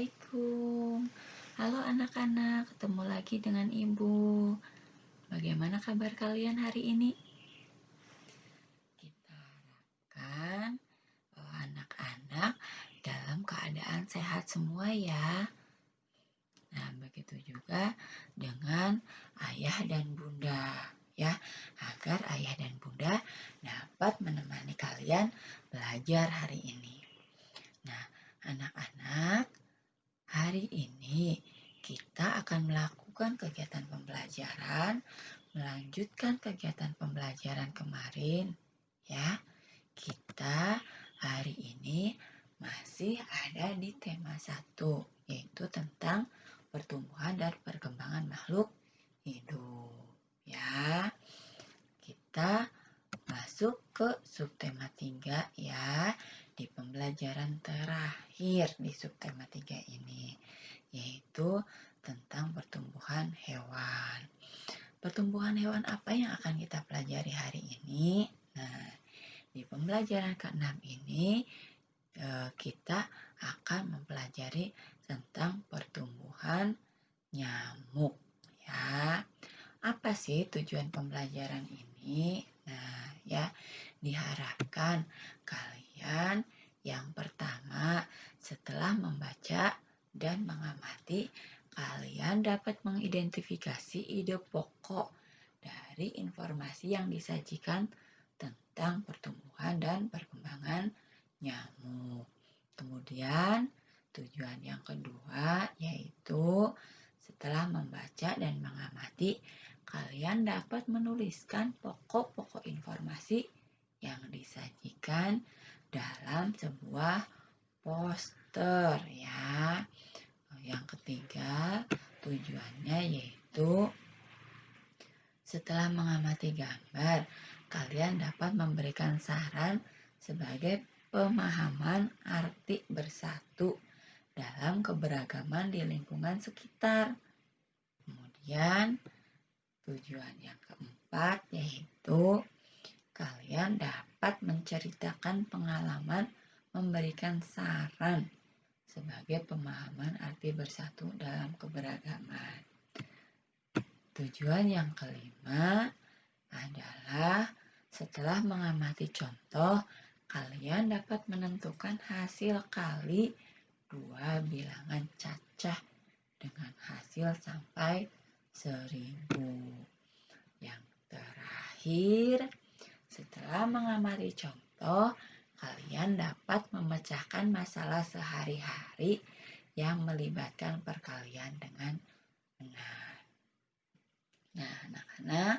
Assalamualaikum. Halo anak-anak, ketemu lagi dengan Ibu. Bagaimana kabar kalian hari ini? Kita harapkan anak-anak dalam keadaan sehat semua ya. Nah, begitu juga dengan ayah dan bunda ya, agar ayah dan bunda dapat menemani kalian belajar hari ini. Nah, anak-anak, hari ini kita akan melakukan kegiatan pembelajaran, melanjutkan kegiatan pembelajaran kemarin ya. Kita hari ini masih ada di tema 1, yaitu tentang pertumbuhan dan perkembangan makhluk hidup ya. Kita masuk ke subtema 3 ya, di pembelajaran terakhir di subtema 3 ini, yaitu tentang pertumbuhan hewan. Pertumbuhan hewan apa yang akan kita pelajari hari ini? Nah, di pembelajaran ke-6 ini kita akan mempelajari tentang pertumbuhan nyamuk ya. Apa sih tujuan pembelajaran ini? Nah, ya, diharapkan kalian yang pertama setelah membaca dan mengamati, kalian dapat mengidentifikasi ide pokok dari informasi yang disajikan tentang pertumbuhan dan perkembangan nyamuk. Kemudian, tujuan yang kedua yaitu setelah membaca dan mengamati, kalian dapat menuliskan pokok-pokok informasi yang disajikan dalam sebuah poster ya. Yang ketiga, tujuannya yaitu setelah mengamati gambar, kalian dapat memberikan saran sebagai pemahaman arti bersatu dalam keberagaman di lingkungan sekitar. Kemudian, tujuan yang keempat yaitu kalian dapat menceritakan pengalaman memberikan saran sebagai pemahaman arti bersatu dalam keberagaman. Tujuan yang kelima adalah setelah mengamati contoh, kalian dapat menentukan hasil kali 2 bilangan cacah dengan hasil sampai 1000. Yang terakhir, setelah mengamati contoh, kalian dapat memecahkan masalah sehari-hari yang melibatkan perkalian dengan benar. Nah, anak-anak,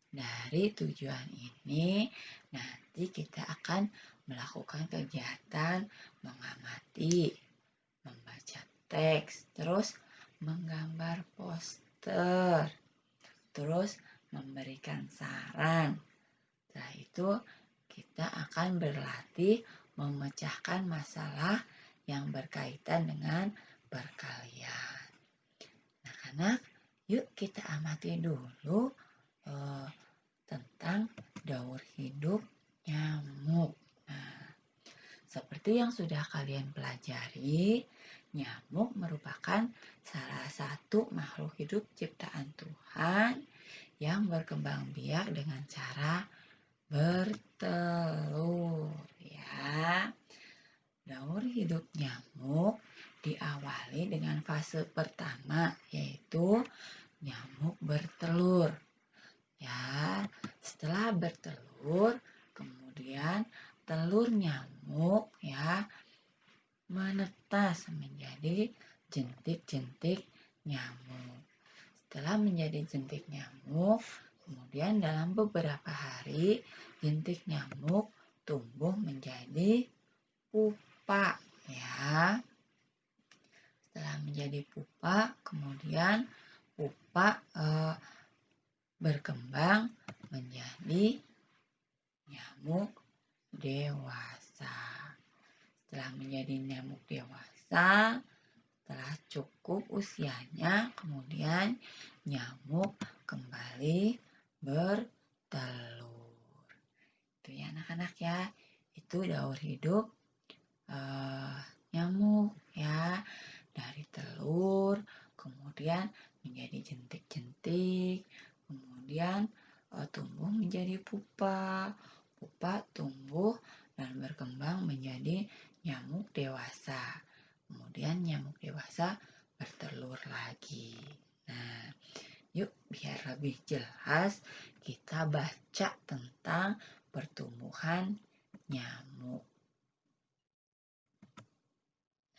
dari tujuan ini nanti kita akan melakukan kegiatan mengamati, membaca teks, terus menggambar poster, terus memberikan saran. Setelah itu kita akan berlatih memecahkan masalah yang berkaitan dengan perkalian. Anak-anak, yuk kita amati dulu tentang daur hidup nyamuk. Nah, seperti yang sudah kalian pelajari, nyamuk merupakan salah satu makhluk hidup ciptaan Tuhan yang berkembang biak dengan cara bertelur ya. Daur hidup nyamuk diawali dengan fase pertama, yaitu nyamuk bertelur. Ya, setelah bertelur, kemudian telur nyamuk ya menetas menjadi jentik-jentik nyamuk. Setelah menjadi jentik nyamuk, kemudian dalam beberapa hari jentik nyamuk tumbuh menjadi pupa ya. Setelah menjadi pupa, kemudian pupa berkembang menjadi nyamuk dewasa. Setelah menjadi nyamuk dewasa, setelah cukup usianya, kemudian nyamuk kembali bertelur. Itu ya anak-anak ya, itu daur hidup nyamuk ya. kemudian menjadi jentik-jentik, kemudian tumbuh menjadi pupa, pupa tumbuh dan berkembang menjadi nyamuk dewasa. Kemudian nyamuk dewasa bertelur lagi. Nah, yuk biar lebih jelas kita baca tentang pertumbuhan nyamuk.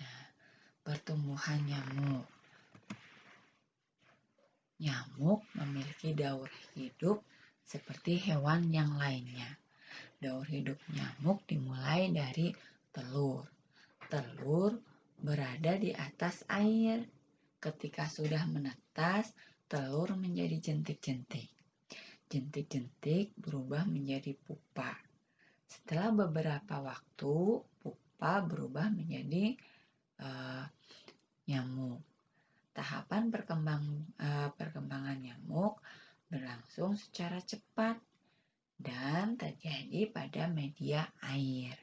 Nah, pertumbuhan nyamuk. Nyamuk memiliki daur hidup seperti hewan yang lainnya. Daur hidup nyamuk dimulai dari telur. Telur berada di atas air. Ketika sudah menetas, telur menjadi jentik-jentik. Jentik-jentik berubah menjadi pupa. Setelah beberapa waktu, pupa berubah menjadi nyamuk. Tahapan perkembangan nyamuk berlangsung secara cepat dan terjadi pada media air.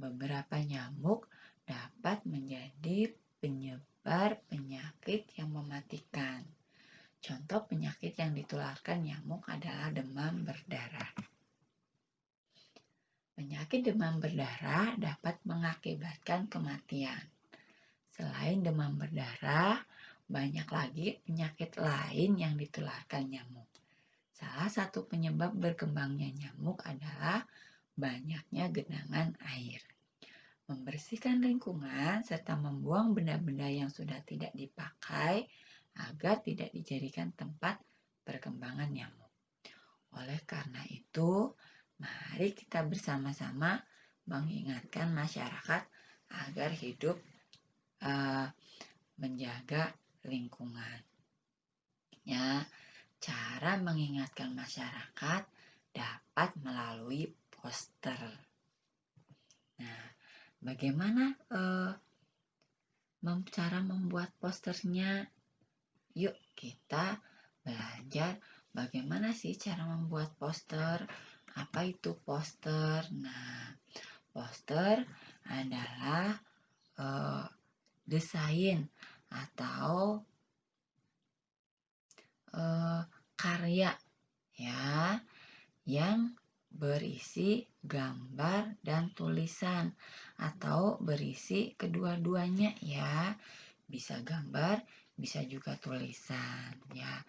Beberapa nyamuk dapat menjadi penyebar penyakit yang mematikan. Contoh penyakit yang ditularkan nyamuk adalah demam berdarah. Penyakit demam berdarah dapat mengakibatkan kematian. Selain demam berdarah, banyak lagi penyakit lain yang ditularkan nyamuk. Salah satu penyebab berkembangnya nyamuk adalah banyaknya genangan air. Membersihkan lingkungan serta membuang benda-benda yang sudah tidak dipakai agar tidak dijadikan tempat perkembangan nyamuk. Oleh karena itu, mari kita bersama-sama mengingatkan masyarakat agar hidup menjaga lingkungan. Ya, cara mengingatkan masyarakat dapat melalui poster. Nah, bagaimana cara membuat posternya? Yuk kita belajar bagaimana sih cara membuat poster. Apa itu poster? Nah, poster adalah desain atau karya ya yang berisi gambar dan tulisan atau berisi kedua-duanya ya. Bisa gambar, bisa juga tulisan ya.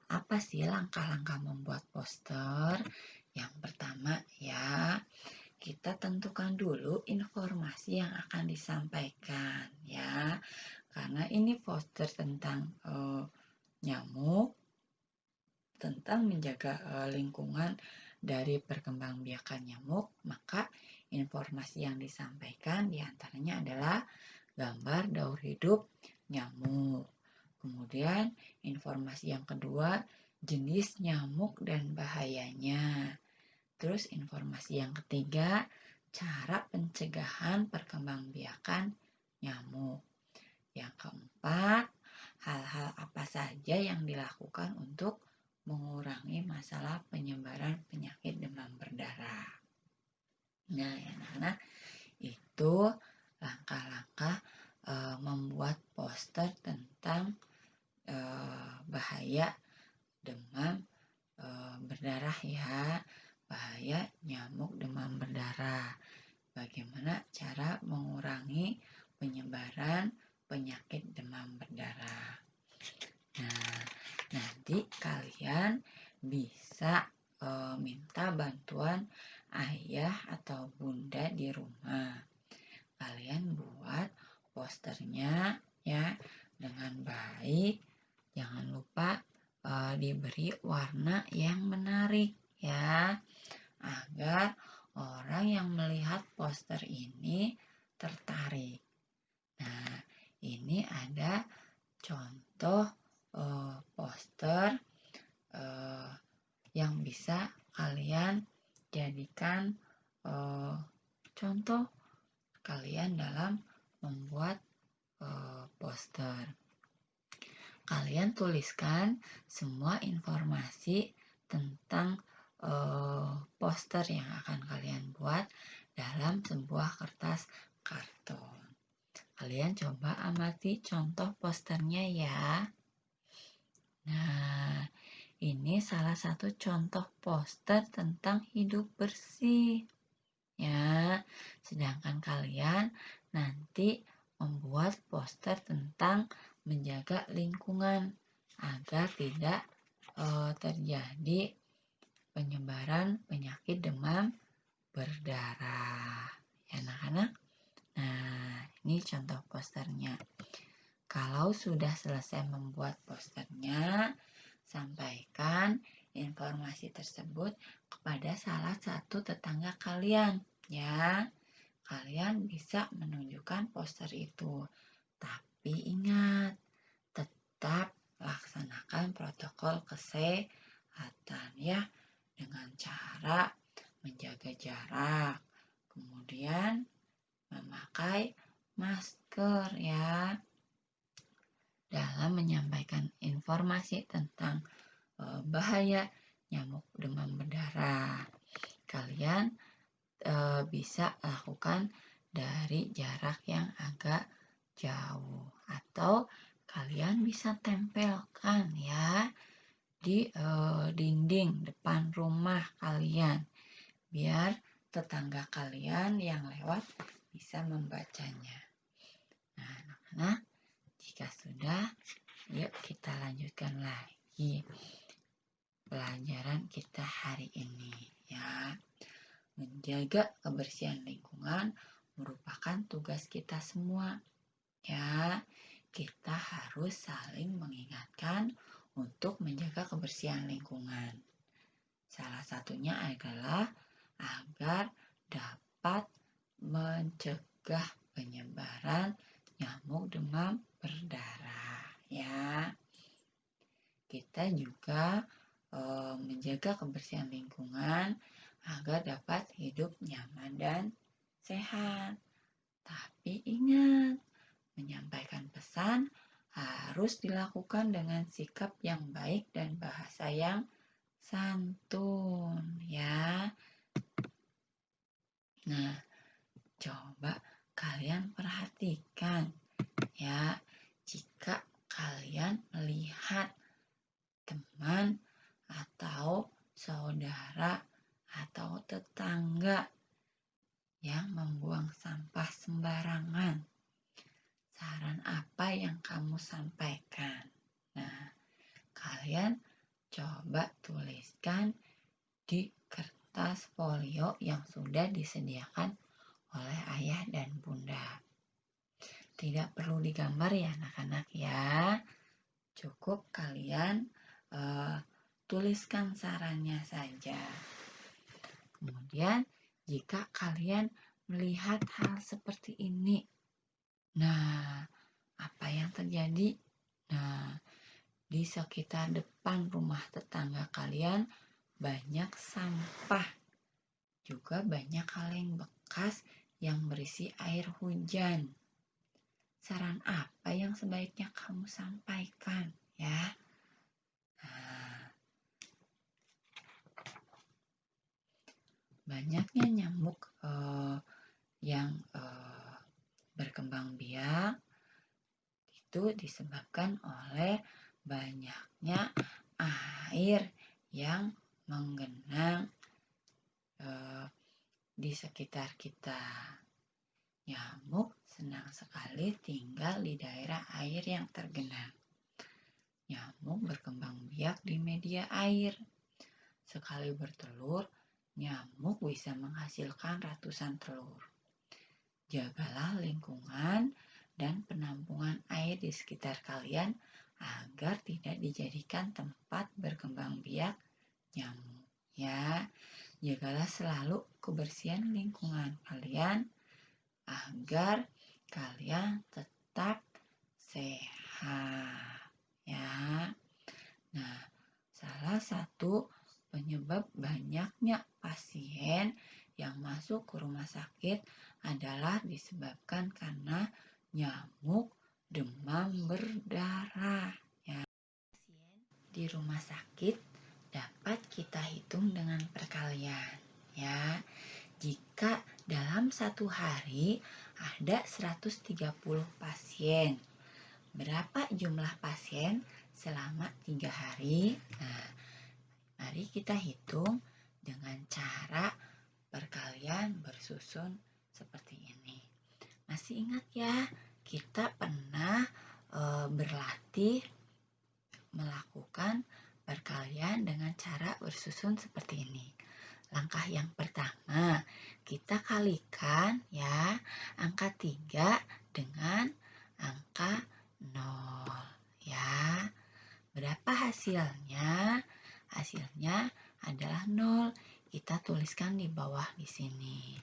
Apa sih langkah-langkah membuat poster? Yang pertama ya, kita tentukan dulu informasi yang akan disampaikan ya. Karena ini poster tentang nyamuk, tentang menjaga lingkungan dari perkembangbiakan nyamuk, maka informasi yang disampaikan diantaranya adalah gambar daur hidup nyamuk. Kemudian informasi yang kedua, jenis nyamuk dan bahayanya. Terus informasi yang ketiga, cara pencegahan perkembangbiakan nyamuk. Yang keempat, hal-hal apa saja yang dilakukan untuk mengurangi masalah penyebaran penyakit demam berdarah. Nah, ya anak-anak, itu langkah-langkah membuat poster tentang bahaya demam berdarah ya, bahaya nyamuk demam berdarah. Bagaimana cara mengurangi penyebaran penyakit demam berdarah. Nah, nanti kalian bisa minta bantuan ayah atau bunda di rumah. Kalian buat posternya ya dengan baik. Jangan lupa diberi warna yang menarik ya, agar orang yang melihat poster ini tertarik. Nah, ini ada contoh poster yang bisa kalian jadikan contoh kalian dalam membuat poster. Kalian tuliskan semua informasi tentang poster yang akan kalian buat dalam sebuah kertas karton. Kalian coba amati contoh posternya ya. Nah, ini salah satu contoh poster tentang hidup bersih. Ya, sedangkan kalian nanti membuat poster tentang menjaga lingkungan agar tidak terjadi penyebaran penyakit demam berdarah. Ya, anak-anak. Nah, ini contoh posternya. Kalau sudah selesai membuat posternya, sampaikan informasi tersebut kepada salah satu tetangga kalian, ya. Kalian bisa menunjukkan poster itu. Tapi ingat, tetap laksanakan protokol kesehatan ya, dengan cara menjaga jarak, kemudian memakai masker ya. Dalam menyampaikan informasi tentang bahaya nyamuk demam berdarah, kalian bisa lakukan dari jarak yang agak jauh, atau kalian bisa tempelkan ya di dinding depan rumah kalian biar tetangga kalian yang lewat bisa membacanya. Nah, anak-anak, jika sudah, yuk kita lanjutkan lagi pelajaran kita hari ini ya. Menjaga kebersihan lingkungan merupakan tugas kita semua. Ya, kita harus saling mengingatkan untuk menjaga kebersihan lingkungan. Salah satunya adalah agar dapat mencegah penyebaran nyamuk demam berdarah. Ya, kita juga menjaga kebersihan lingkungan agar dapat hidup nyaman dan sehat. Tapi ingat, menyampaikan pesan harus dilakukan dengan sikap yang baik dan bahasa yang santun ya. Nah, coba kalian perhatikan ya, jika kalian melihat teman atau saudara atau tetangga yang membuang sampah sembarangan, saran apa yang kamu sampaikan? Nah, kalian coba tuliskan di kertas folio yang sudah disediakan oleh ayah dan bunda. Tidak perlu digambar ya anak-anak ya. Cukup kalian tuliskan sarannya saja. Kemudian jika kalian melihat hal seperti ini, nah apa yang terjadi? Nah, di sekitar depan rumah tetangga kalian banyak sampah, juga banyak kaleng bekas yang berisi air hujan. Saran apa yang sebaiknya kamu sampaikan ya? Nah, banyaknya nyamuk yang berkembang biak itu disebabkan oleh banyaknya air yang menggenang di sekitar kita. Nyamuk senang sekali tinggal di daerah air yang tergenang. Nyamuk berkembang biak di media air. Sekali bertelur, nyamuk bisa menghasilkan ratusan telur. Jagalah lingkungan dan penampungan air di sekitar kalian agar tidak dijadikan tempat berkembang biak nyamuk. Ya, jagalah selalu kebersihan lingkungan kalian agar kalian tetap sehat ya. Nah, salah satu penyebab banyaknya pasien yang masuk ke rumah sakit adalah disebabkan karena nyamuk demam berdarah ya. Pasien di rumah sakit dapat kita hitung dengan perkalian ya. Jika dalam satu hari ada 130 pasien, berapa jumlah pasien selama 3 hari? Nah, mari kita hitung dengan cara perkalian bersusun seperti ini. Masih ingat ya, kita pernah berlatih melakukan perkalian dengan cara bersusun seperti ini. Langkah yang pertama, kita kalikan ya angka 3 dengan angka 0 ya. Berapa hasilnya? Hasilnya adalah 0. Kita tuliskan di bawah di sini.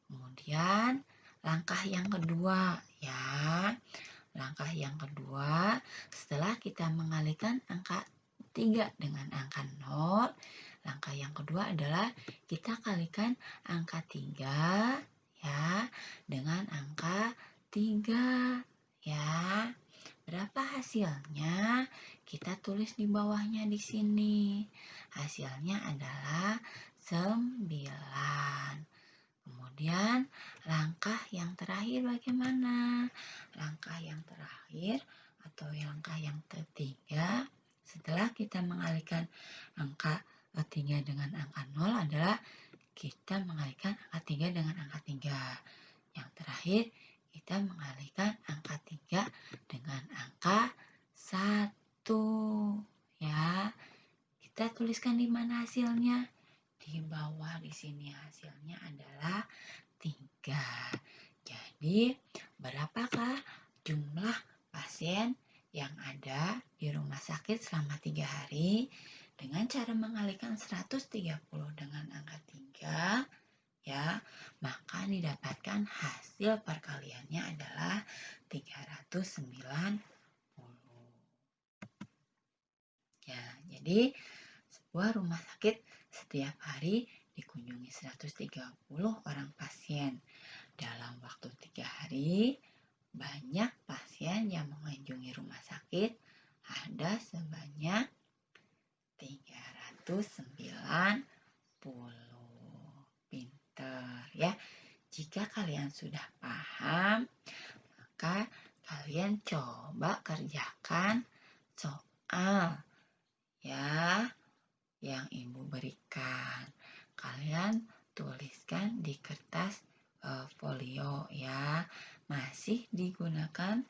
Kemudian langkah yang kedua ya. Langkah yang kedua, setelah kita mengalihkan angka 3 dengan angka 0, langkah yang kedua adalah kita kalikan angka 3 ya dengan angka 3 ya. Berapa hasilnya? Kita tulis di bawahnya di sini. Hasilnya adalah 9. Kemudian langkah yang terakhir bagaimana? Langkah yang terakhir atau langkah yang ketiga setelah kita mengalihkan angka 3 dengan angka 0 adalah kita mengalihkan angka 3 dengan angka 3. Yang terakhir kita mengalihkan angka 3 dengan angka 1. Ya. Kita tuliskan di mana hasilnya? Di bawah di sini hasilnya adalah 3. Jadi, berapakah jumlah pasien yang ada di rumah sakit selama 3 hari? Dengan cara mengalihkan 130 dengan angka 3, ya, maka didapatkan hasil perkaliannya adalah 390. Ya, jadi sebuah rumah sakit setiap hari dikunjungi 130 orang pasien. Dalam waktu 3 hari, banyak pasien yang mengunjungi rumah sakit ada sebanyak 390. Pinter ya. Jika kalian sudah paham, maka kalian coba kerjakan soal ya yang ibu berikan. Kalian tuliskan di kertas folio ya. Masih digunakan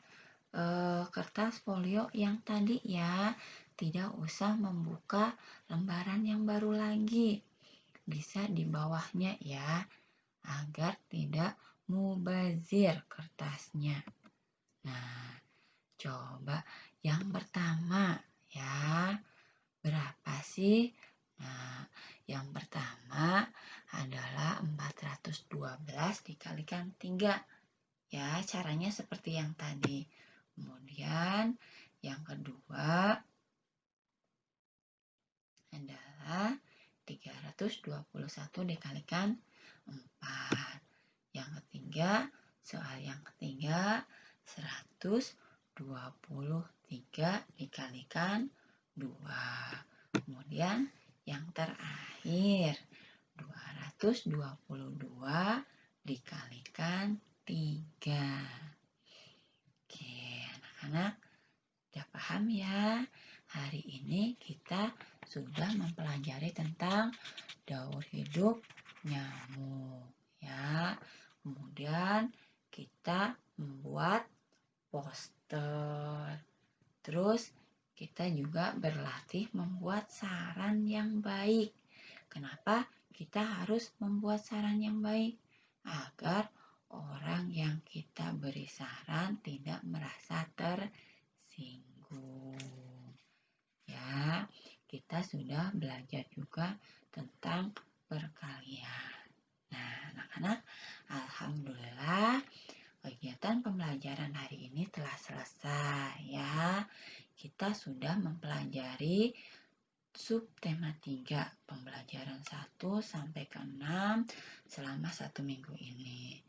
kertas folio yang tadi ya. Tidak usah membuka lembaran yang baru lagi. Bisa di bawahnya ya, agar tidak mubazir kertasnya. Nah, coba yang pertama ya. Berapa sih? Nah, yang pertama adalah 412 dikalikan 3. Ya, caranya seperti yang tadi. Kemudian yang kedua adalah 321 dikalikan 4. Yang ketiga, soal yang ketiga 123 dikalikan 2. Kemudian yang terakhir 222 dikalikan 3. Oke, anak-anak udah paham ya? Hari ini kita sudah mempelajari tentang daur hidup nyamuk ya. Kemudian kita membuat poster. Terus kita juga berlatih membuat saran yang baik. Kenapa kita harus membuat saran yang baik? Agar orang yang kita beri saran tidak merasa tersinggung. Ya, kita sudah belajar juga tentang perkalian. Nah, anak-anak, alhamdulillah kegiatan pembelajaran hari ini telah selesai ya. Kita sudah mempelajari subtema 3 pembelajaran 1 sampai ke 6 selama 1 minggu ini.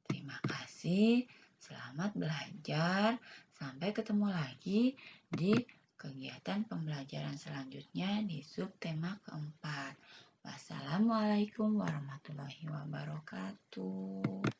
Terima kasih, selamat belajar. Sampai ketemu lagi di kegiatan pembelajaran selanjutnya di subtema keempat. Wassalamualaikum warahmatullahi wabarakatuh.